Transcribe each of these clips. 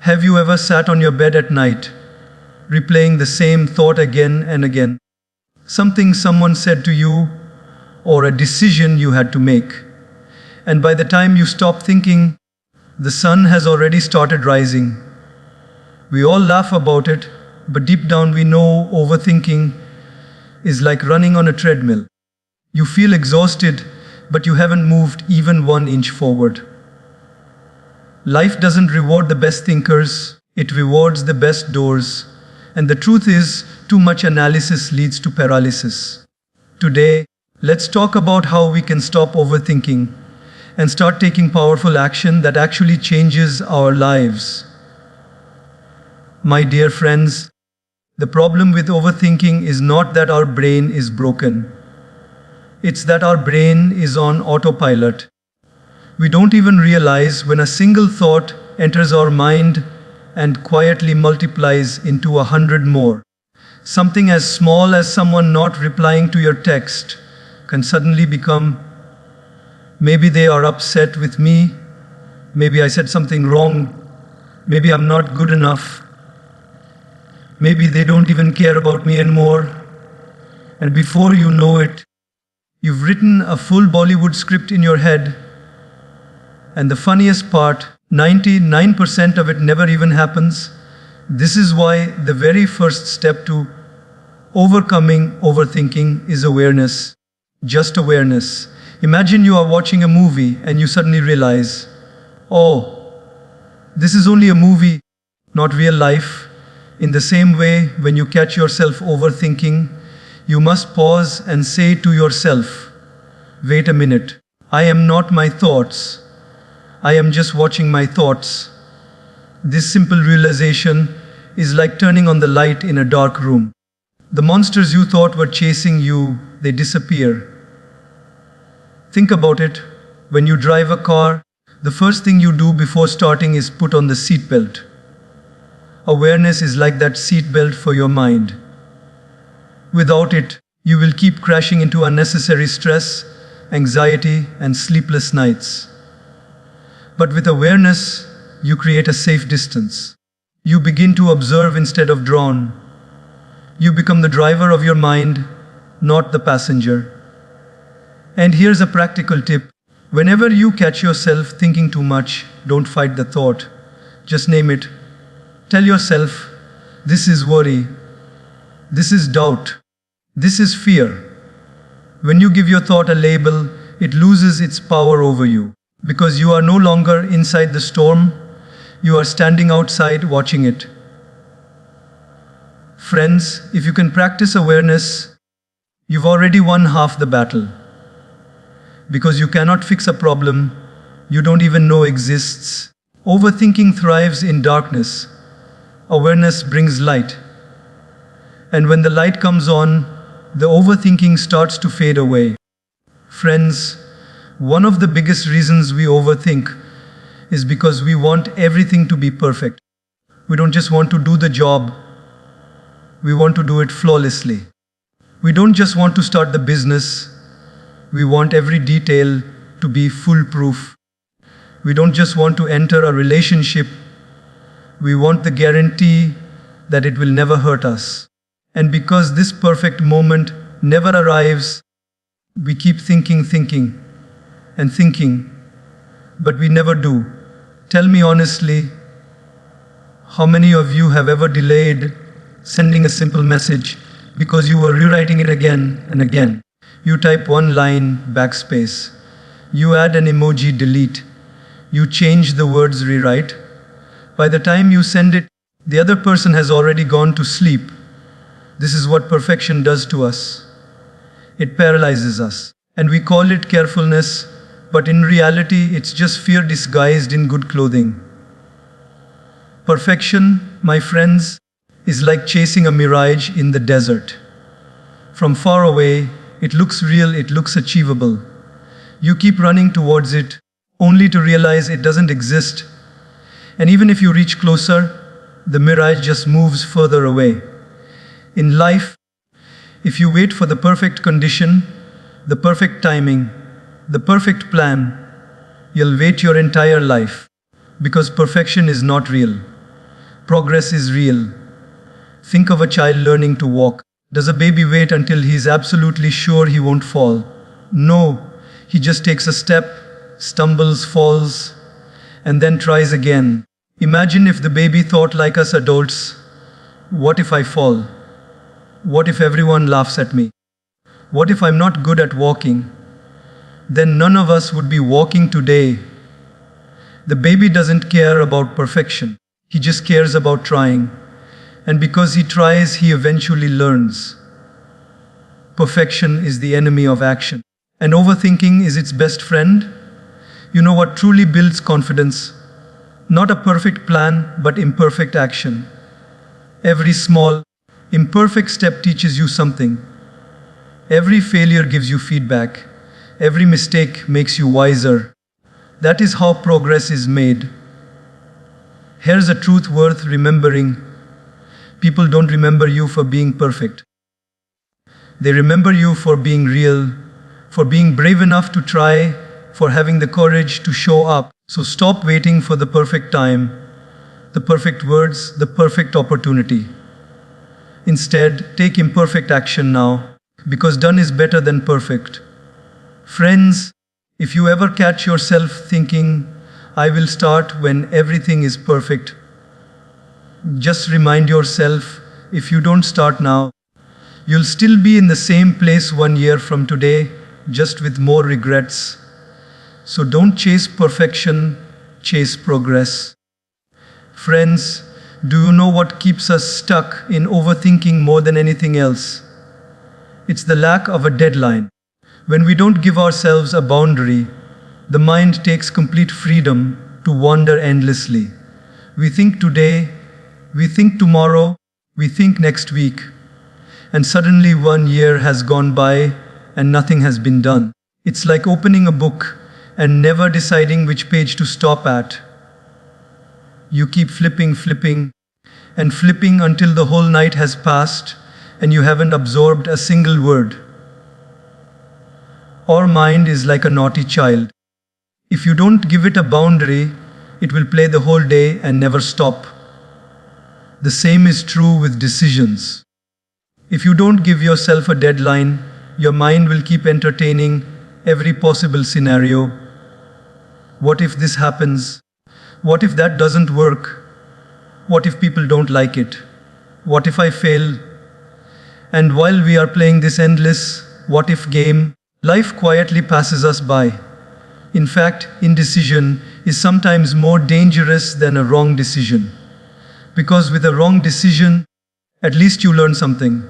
Have you ever sat on your bed at night, replaying the same thought again and again? Something someone said to you, or a decision you had to make. And by the time you stop thinking, the sun has already started rising. We all laugh about it, but deep down we know overthinking is like running on a treadmill. You feel exhausted, but you haven't moved even 1 inch forward. Life doesn't reward the best thinkers, it rewards the best doers. And the truth is, too much analysis leads to paralysis. Today, let's talk about how we can stop overthinking and start taking powerful action that actually changes our lives. My dear friends, the problem with overthinking is not that our brain is broken. It's that our brain is on autopilot. We don't even realize when a single thought enters our mind and quietly multiplies into 100 more. Something as small as someone not replying to your text can suddenly become, maybe they are upset with me, maybe I said something wrong, maybe I'm not good enough, maybe they don't even care about me anymore. And before you know it, you've written a full Bollywood script in your head. And the funniest part, 99% of it never even happens. This is why the very first step to overcoming overthinking is awareness. Just awareness. Imagine you are watching a movie and you suddenly realize, oh, this is only a movie, not real life. In the same way, when you catch yourself overthinking, you must pause and say to yourself, wait a minute, I am not my thoughts. I am just watching my thoughts. This simple realization is like turning on the light in a dark room. The monsters you thought were chasing you, they disappear. Think about it. When you drive a car, the first thing you do before starting is put on the seatbelt. Awareness is like that seatbelt for your mind. Without it, you will keep crashing into unnecessary stress, anxiety, and sleepless nights. But with awareness, you create a safe distance. You begin to observe instead of drawn. You become the driver of your mind, not the passenger. And here's a practical tip. Whenever you catch yourself thinking too much, don't fight the thought. Just name it. Tell yourself, this is worry. This is doubt. This is fear. When you give your thought a label, it loses its power over you. Because you are no longer inside the storm, you are standing outside watching it. Friends, if you can practice awareness, you've already won half the battle. Because you cannot fix a problem you don't even know exists. Overthinking thrives in darkness. Awareness brings light. And when the light comes on, the overthinking starts to fade away. Friends, one of the biggest reasons we overthink is because we want everything to be perfect. We don't just want to do the job, we want to do it flawlessly. We don't just want to start the business, we want every detail to be foolproof. We don't just want to enter a relationship, we want the guarantee that it will never hurt us. And because this perfect moment never arrives, we keep thinking and thinking, but we never do. Tell me honestly, how many of you have ever delayed sending a simple message because you were rewriting it again and again? You type one line, backspace. You add an emoji, delete. You change the words, rewrite. By the time you send it, the other person has already gone to sleep. This is what perfection does to us. It paralyzes us. And we call it carefulness, but in reality, it's just fear disguised in good clothing. Perfection, my friends, is like chasing a mirage in the desert. From far away, it looks real, it looks achievable. You keep running towards it, only to realize it doesn't exist. And even if you reach closer, the mirage just moves further away. In life, if you wait for the perfect condition, the perfect timing, the perfect plan, you'll wait your entire life. Because perfection is not real. Progress is real. Think of a child learning to walk. Does a baby wait until he's absolutely sure he won't fall? No, he just takes a step, stumbles, falls, and then tries again. Imagine if the baby thought like us adults, what if I fall? What if everyone laughs at me? What if I'm not good at walking? Then none of us would be walking today. The baby doesn't care about perfection. He just cares about trying. And because he tries, he eventually learns. Perfection is the enemy of action. And overthinking is its best friend. You know what truly builds confidence? Not a perfect plan, but imperfect action. Every small, imperfect step teaches you something. Every failure gives you feedback. Every mistake makes you wiser. That is how progress is made. Here's a truth worth remembering. People don't remember you for being perfect. They remember you for being real, for being brave enough to try, for having the courage to show up. So stop waiting for the perfect time, the perfect words, the perfect opportunity. Instead, take imperfect action now, because done is better than perfect. Friends, if you ever catch yourself thinking, I will start when everything is perfect, just remind yourself, if you don't start now, you'll still be in the same place 1 year from today, just with more regrets. So don't chase perfection, chase progress. Friends, do you know what keeps us stuck in overthinking more than anything else? It's the lack of a deadline. When we don't give ourselves a boundary, the mind takes complete freedom to wander endlessly. We think today, we think tomorrow, we think next week, and suddenly 1 year has gone by and nothing has been done. It's like opening a book and never deciding which page to stop at. You keep flipping, and flipping until the whole night has passed and you haven't absorbed a single word. Our mind is like a naughty child. If you don't give it a boundary, it will play the whole day and never stop. The same is true with decisions. If you don't give yourself a deadline, your mind will keep entertaining every possible scenario. What if this happens? What if that doesn't work? What if people don't like it? What if I fail? And while we are playing this endless what if game, life quietly passes us by. In fact, indecision is sometimes more dangerous than a wrong decision. Because with a wrong decision, at least you learn something.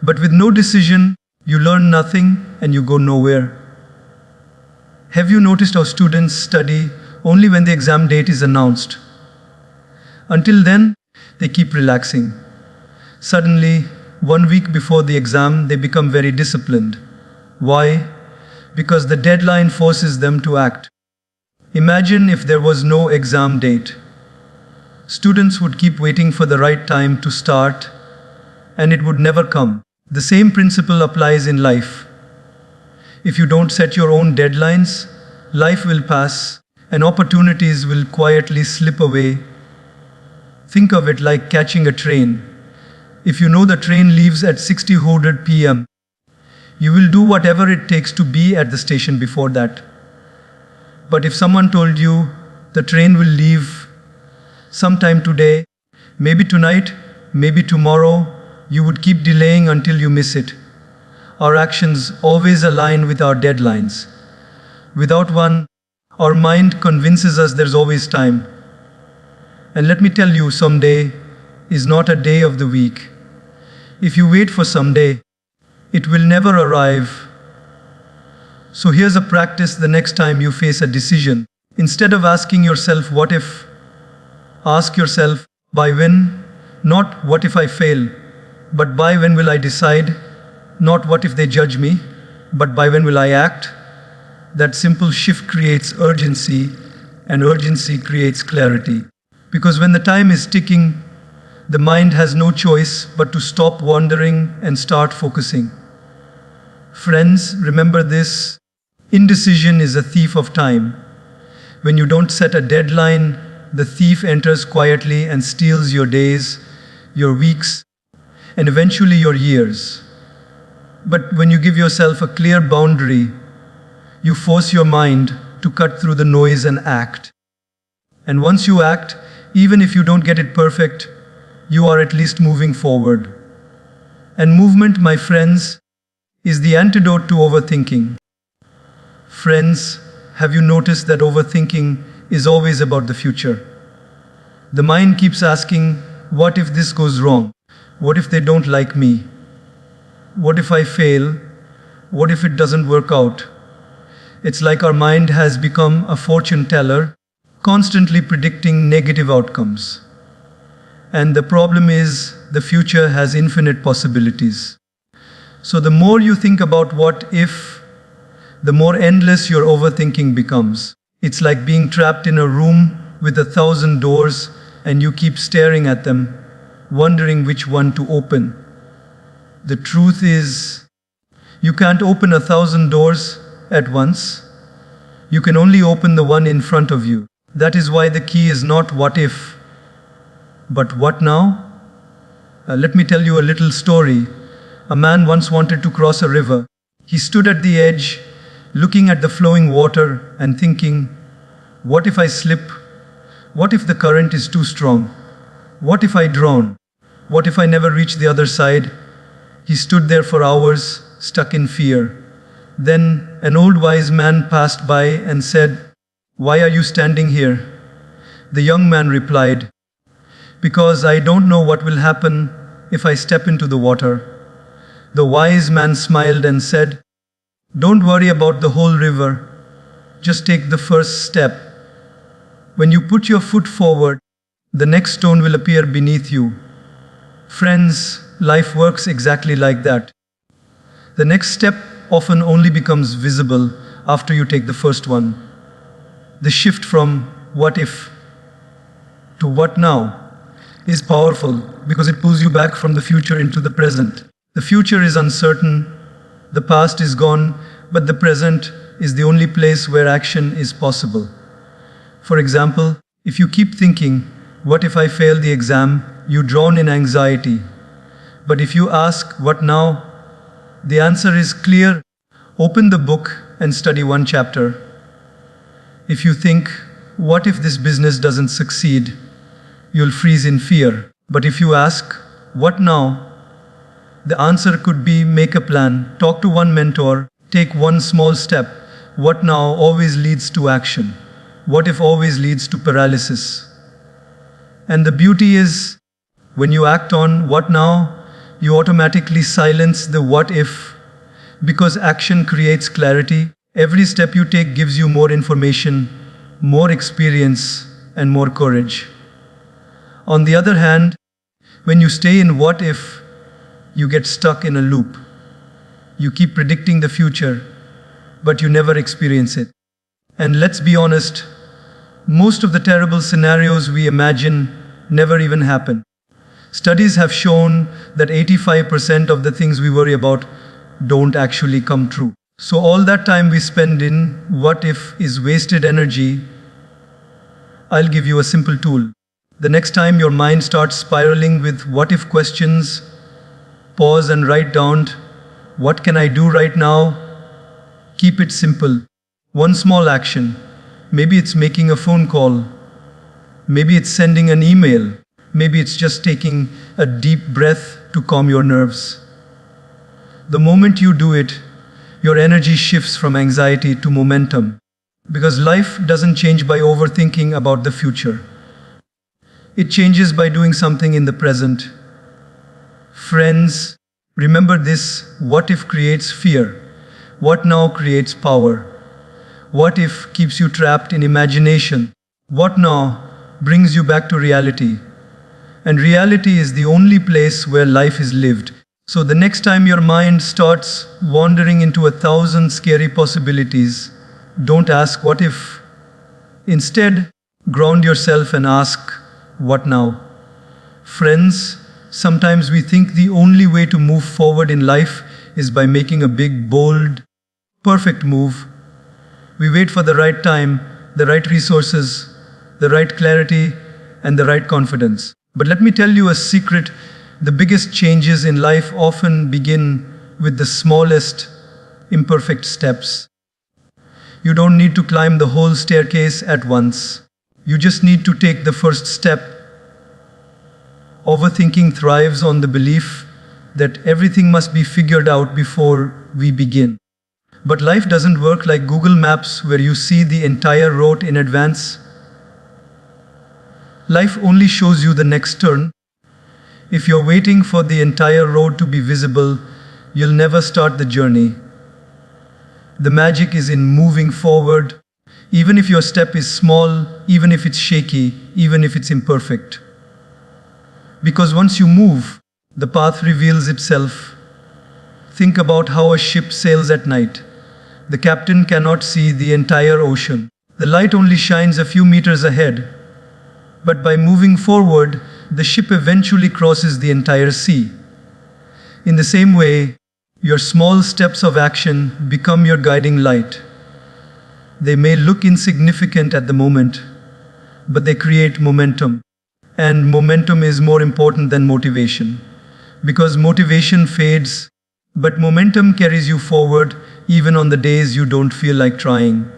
But with no decision, you learn nothing and you go nowhere. Have you noticed how students study only when the exam date is announced? Until then, they keep relaxing. Suddenly, 1 week before the exam, they become very disciplined. Why? Because the deadline forces them to act. Imagine if there was no exam date. Students would keep waiting for the right time to start, and it would never come. The same principle applies in life. If you don't set your own deadlines, life will pass, and opportunities will quietly slip away. Think of it like catching a train. If you know the train leaves at 6:00 p.m., you will do whatever it takes to be at the station before that. But if someone told you the train will leave sometime today, maybe tonight, maybe tomorrow, you would keep delaying until you miss it. Our actions always align with our deadlines. Without one, our mind convinces us there's always time. And let me tell you, someday is not a day of the week. If you wait for someday, it will never arrive. So here's a practice the next time you face a decision. Instead of asking yourself, what if? Ask yourself, by when? Not what if I fail, but by when will I decide? Not what if they judge me, but by when will I act? That simple shift creates urgency, and urgency creates clarity. Because when the time is ticking, the mind has no choice but to stop wandering and start focusing. Friends, remember this: indecision is a thief of time. When you don't set a deadline, the thief enters quietly and steals your days, your weeks, and eventually your years. But when you give yourself a clear boundary, you force your mind to cut through the noise and act. And once you act, even if you don't get it perfect, you are at least moving forward. And movement, my friends, is the antidote to overthinking. Friends, have you noticed that overthinking is always about the future? The mind keeps asking, what if this goes wrong? What if they don't like me? What if I fail? What if it doesn't work out? It's like our mind has become a fortune teller, constantly predicting negative outcomes. And the problem is, the future has infinite possibilities. So the more you think about what if, the more endless your overthinking becomes. It's like being trapped in a room with 1,000 doors and you keep staring at them, wondering which one to open. The truth is, you can't open 1,000 doors at once. You can only open the one in front of you. That is why the key is not what if, but what now? Let me tell you a little story. A man once wanted to cross a river. He stood at the edge, looking at the flowing water and thinking, what if I slip? What if the current is too strong? What if I drown? What if I never reach the other side? He stood there for hours, stuck in fear. Then an old wise man passed by and said, "Why are you standing here?" The young man replied, "Because I don't know what will happen if I step into the water." The wise man smiled and said, "Don't worry about the whole river. Just take the first step. When you put your foot forward, the next stone will appear beneath you." Friends, life works exactly like that. The next step often only becomes visible after you take the first one. The shift from what if to what now is powerful because it pulls you back from the future into the present. The future is uncertain, the past is gone, but the present is the only place where action is possible. For example, if you keep thinking, what if I fail the exam, you drown in anxiety. But if you ask, what now? The answer is clear. Open the book and study one chapter. If you think, what if this business doesn't succeed? You'll freeze in fear. But if you ask, what now? The answer could be make a plan, talk to one mentor, take one small step. What now always leads to action. What if always leads to paralysis. And the beauty is, when you act on what now, you automatically silence the what if, because action creates clarity. Every step you take gives you more information, more experience, and more courage. On the other hand, when you stay in what if, you get stuck in a loop. You keep predicting the future, but you never experience it. And let's be honest, most of the terrible scenarios we imagine never even happen. Studies have shown that 85% of the things we worry about don't actually come true. So all that time we spend in what if is wasted energy. I'll give you a simple tool. The next time your mind starts spiraling with what if questions, pause and write down, what can I do right now? Keep it simple. One small action. Maybe it's making a phone call. Maybe it's sending an email. Maybe it's just taking a deep breath to calm your nerves. The moment you do it, your energy shifts from anxiety to momentum. Because life doesn't change by overthinking about the future. It changes by doing something in the present. Friends, remember this: what if creates fear. What now creates power. What if keeps you trapped in imagination. What now brings you back to reality. And reality is the only place where life is lived. So the next time your mind starts wandering into 1,000 scary possibilities, don't ask what if. Instead, ground yourself and ask, what now? Friends, sometimes we think the only way to move forward in life is by making a big, bold, perfect move. We wait for the right time, the right resources, the right clarity, and the right confidence. But let me tell you a secret: the biggest changes in life often begin with the smallest, imperfect steps. You don't need to climb the whole staircase at once. You just need to take the first step. Overthinking thrives on the belief that everything must be figured out before we begin. But life doesn't work like Google Maps, where you see the entire route in advance. Life only shows you the next turn. If you're waiting for the entire road to be visible, you'll never start the journey. The magic is in moving forward, even if your step is small, even if it's shaky, even if it's imperfect. Because once you move, the path reveals itself. Think about how a ship sails at night. The captain cannot see the entire ocean. The light only shines a few meters ahead. But by moving forward, the ship eventually crosses the entire sea. In the same way, your small steps of action become your guiding light. They may look insignificant at the moment, but they create momentum. And momentum is more important than motivation. Because motivation fades, but momentum carries you forward even on the days you don't feel like trying.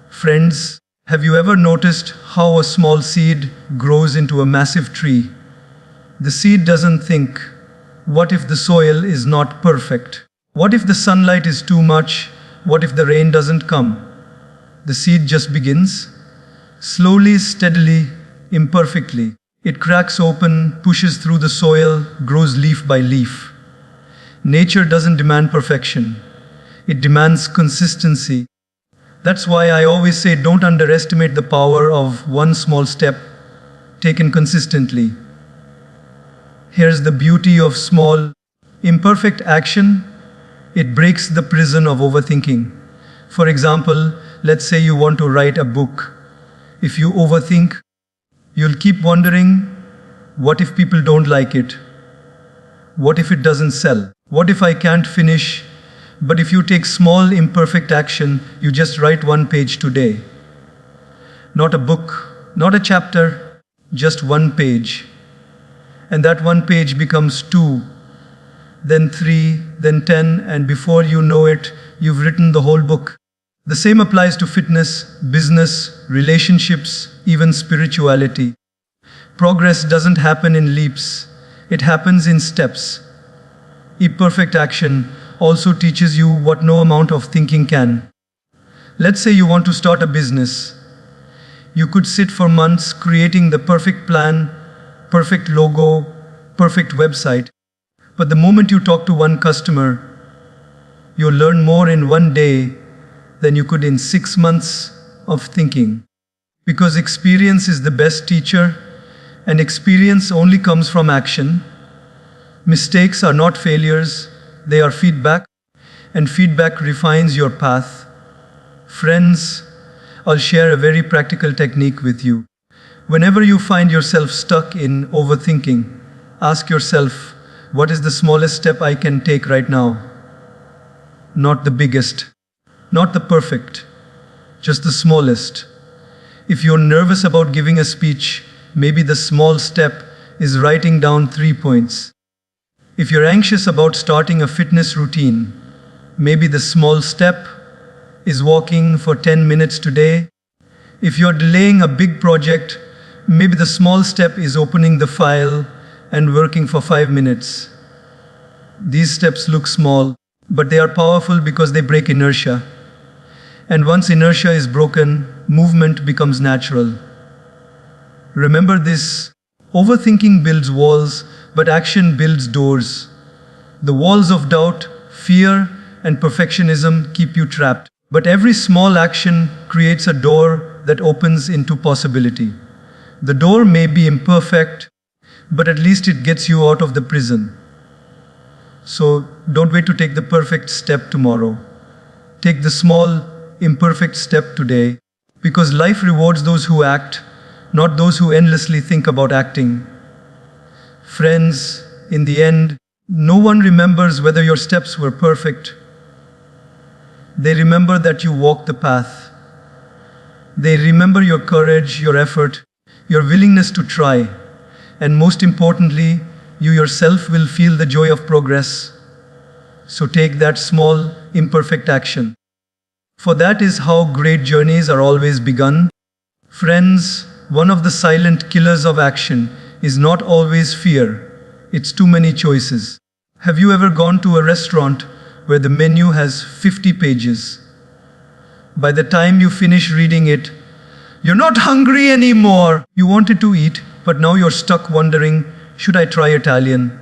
Friends, have you ever noticed how a small seed grows into a massive tree? The seed doesn't think, what if the soil is not perfect? What if the sunlight is too much? What if the rain doesn't come? The seed just begins. Slowly, steadily, imperfectly. It cracks open, pushes through the soil, grows leaf by leaf. Nature doesn't demand perfection. It demands consistency. That's why I always say don't underestimate the power of one small step taken consistently. Here's the beauty of small, imperfect action. It breaks the prison of overthinking. For example, let's say you want to write a book. If you overthink, you'll keep wondering, what if people don't like it? What if it doesn't sell? What if I can't finish? But if you take small, imperfect action, you just write one page today. Not a book, not a chapter, just one page. And that one page becomes 2, then 3, then 10, and before you know it, you've written the whole book. The same applies to fitness, business, relationships, even spirituality. Progress doesn't happen in leaps, it happens in steps. Imperfect action also teaches you what no amount of thinking can. Let's say you want to start a business. You could sit for months creating the perfect plan, perfect logo, perfect website. But the moment you talk to one customer, you'll learn more in one day than you could in 6 months of thinking. Because experience is the best teacher, and experience only comes from action. Mistakes are not failures, they are feedback, and feedback refines your path. Friends, I'll share a very practical technique with you. Whenever you find yourself stuck in overthinking, ask yourself, what is the smallest step I can take right now? Not the biggest, not the perfect, just the smallest. If you're nervous about giving a speech, maybe the small step is writing down 3 points. If you're anxious about starting a fitness routine, maybe the small step is walking for 10 minutes today. If you're delaying a big project, maybe the small step is opening the file and working for 5 minutes. These steps look small, but they are powerful because they break inertia. And once inertia is broken, movement becomes natural. Remember this: overthinking builds walls, but action builds doors. The walls of doubt, fear, and perfectionism keep you trapped. But every small action creates a door that opens into possibility. The door may be imperfect, but at least it gets you out of the prison. So don't wait to take the perfect step tomorrow. Take the small, imperfect step today, because life rewards those who act, not those who endlessly think about acting. Friends, in the end, no one remembers whether your steps were perfect. They remember that you walked the path. They remember your courage, your effort, your willingness to try, and most importantly, you yourself will feel the joy of progress. So take that small, imperfect action. For that is how great journeys are always begun. Friends, one of the silent killers of action is not always fear, it's too many choices. Have you ever gone to a restaurant where the menu has 50 pages? By the time you finish reading it, you're not hungry anymore. You wanted to eat, but now you're stuck wondering, should I try Italian?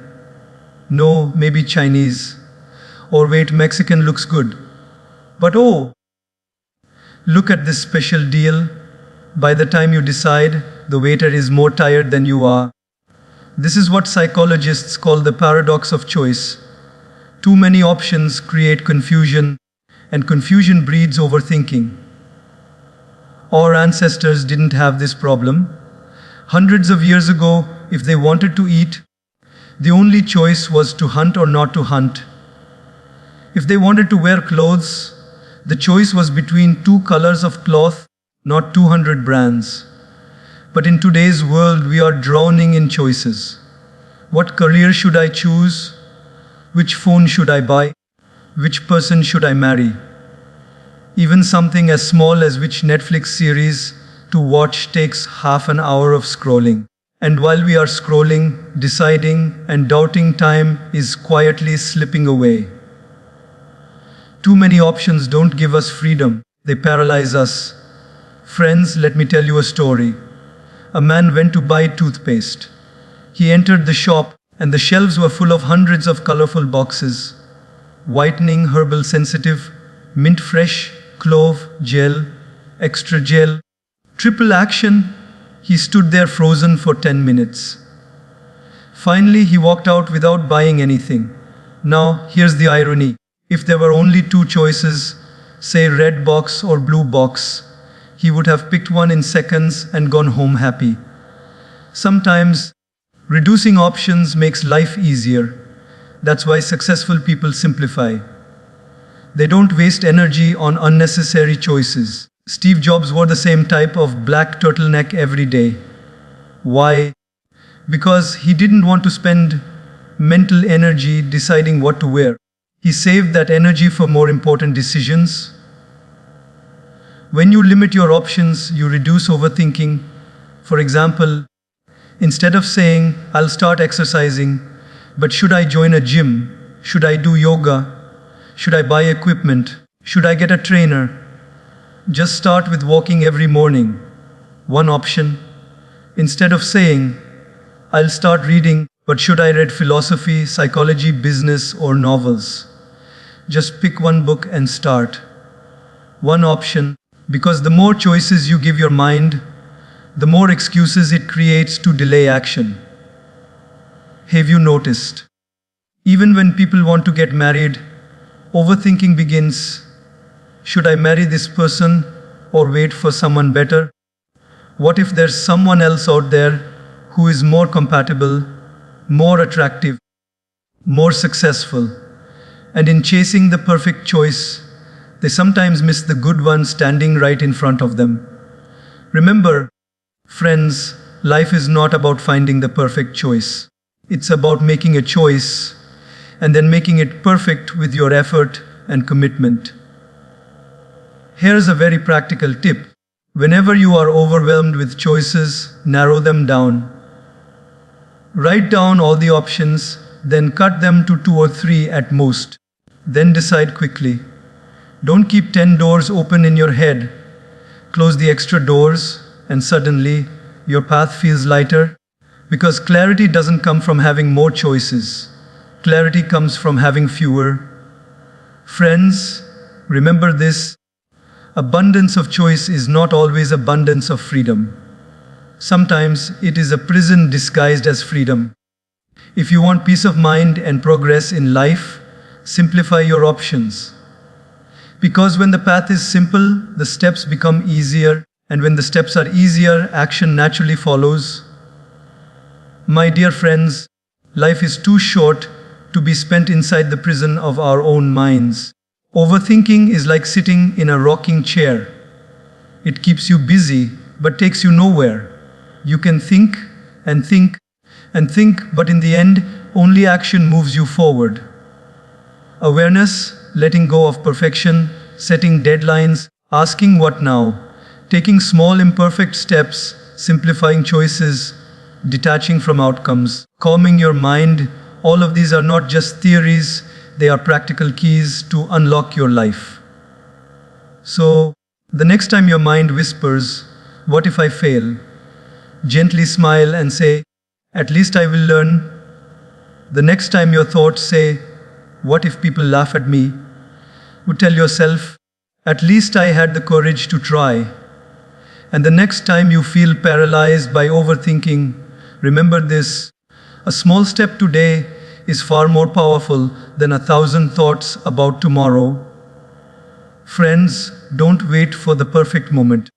No, maybe Chinese. Or wait, Mexican looks good. But oh, look at this special deal. By the time you decide, the waiter is more tired than you are. This is what psychologists call the paradox of choice. Too many options create confusion, and confusion breeds overthinking. Our ancestors didn't have this problem. Hundreds of years ago, if they wanted to eat, the only choice was to hunt or not to hunt. If they wanted to wear clothes, the choice was between two colors of cloth, not 200 brands. But in today's world, we are drowning in choices. What career should I choose? Which phone should I buy? Which person should I marry? Even something as small as which Netflix series to watch takes half an hour of scrolling. And while we are scrolling, deciding, and doubting, time is quietly slipping away. Too many options don't give us freedom, they paralyze us. Friends, let me tell you a story. A man went to buy toothpaste. He entered the shop, and the shelves were full of hundreds of colorful boxes. Whitening, herbal sensitive, mint fresh, clove, gel, extra gel, triple action. He stood there frozen for 10 minutes. Finally, he walked out without buying anything. Now, here's the irony. If there were only two choices, say red box or blue box, he would have picked one in seconds and gone home happy. Sometimes, reducing options makes life easier. That's why successful people simplify. They don't waste energy on unnecessary choices. Steve Jobs wore the same type of black turtleneck every day. Why? Because he didn't want to spend mental energy deciding what to wear. He saved that energy for more important decisions. When you limit your options, you reduce overthinking. For example, instead of saying, I'll start exercising, but should I join a gym? Should I do yoga? Should I buy equipment? Should I get a trainer? Just start with walking every morning. One option. Instead of saying, I'll start reading, but should I read philosophy, psychology, business, or novels? Just pick one book and start. One option, because the more choices you give your mind, the more excuses it creates to delay action. Have you noticed? Even when people want to get married, overthinking begins. Should I marry this person or wait for someone better? What if there's someone else out there who is more compatible, more attractive, more successful? And in chasing the perfect choice, they sometimes miss the good one standing right in front of them. Remember, friends, life is not about finding the perfect choice. It's about making a choice and then making it perfect with your effort and commitment. Here's a very practical tip. Whenever you are overwhelmed with choices, narrow them down. Write down all the options, then cut them to 2 or 3 at most. Then decide quickly. Don't keep 10 doors open in your head. Close the extra doors, and suddenly your path feels lighter. Because clarity doesn't come from having more choices. Clarity comes from having fewer. Friends, remember this. Abundance of choice is not always abundance of freedom. Sometimes it is a prison disguised as freedom. If you want peace of mind and progress in life, simplify your options. Because when the path is simple, the steps become easier, and when the steps are easier, action naturally follows. My dear friends, life is too short to be spent inside the prison of our own minds. Overthinking is like sitting in a rocking chair. It keeps you busy, but takes you nowhere. You can think and think and think, but in the end, only action moves you forward. Awareness, letting go of perfection, setting deadlines, asking what now, taking small imperfect steps, simplifying choices, detaching from outcomes, calming your mind, all of these are not just theories, they are practical keys to unlock your life. So, the next time your mind whispers, "What if I fail?" gently smile and say, "At least I will learn." The next time your thoughts say, "What if people laugh at me?" would tell yourself, "At least I had the courage to try." And the next time you feel paralyzed by overthinking, remember this: a small step today is far more powerful than 1,000 thoughts about tomorrow. Friends, don't wait for the perfect moment.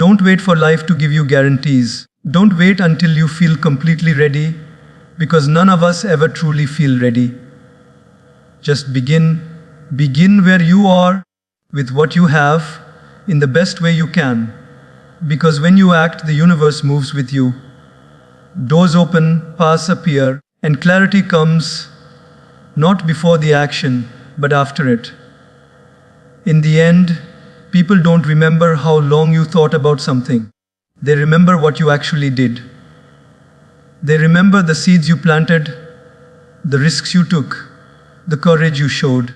Don't wait for life to give you guarantees. Don't wait until you feel completely ready, because none of us ever truly feel ready. Just begin. Begin where you are, with what you have, in the best way you can. Because when you act, the universe moves with you. Doors open, paths appear, and clarity comes, not before the action, but after it. In the end, people don't remember how long you thought about something. They remember what you actually did. They remember the seeds you planted, the risks you took, the courage you showed.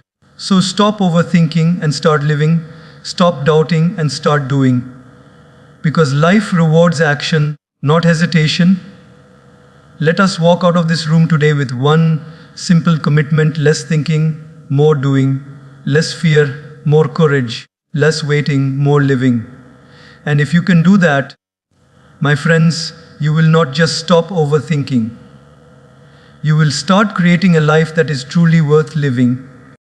So stop overthinking and start living. Stop doubting and start doing. Because life rewards action, not hesitation. Let us walk out of this room today with one simple commitment: less thinking, more doing, less fear, more courage, less waiting, more living. And if you can do that, my friends, you will not just stop overthinking. You will start creating a life that is truly worth living.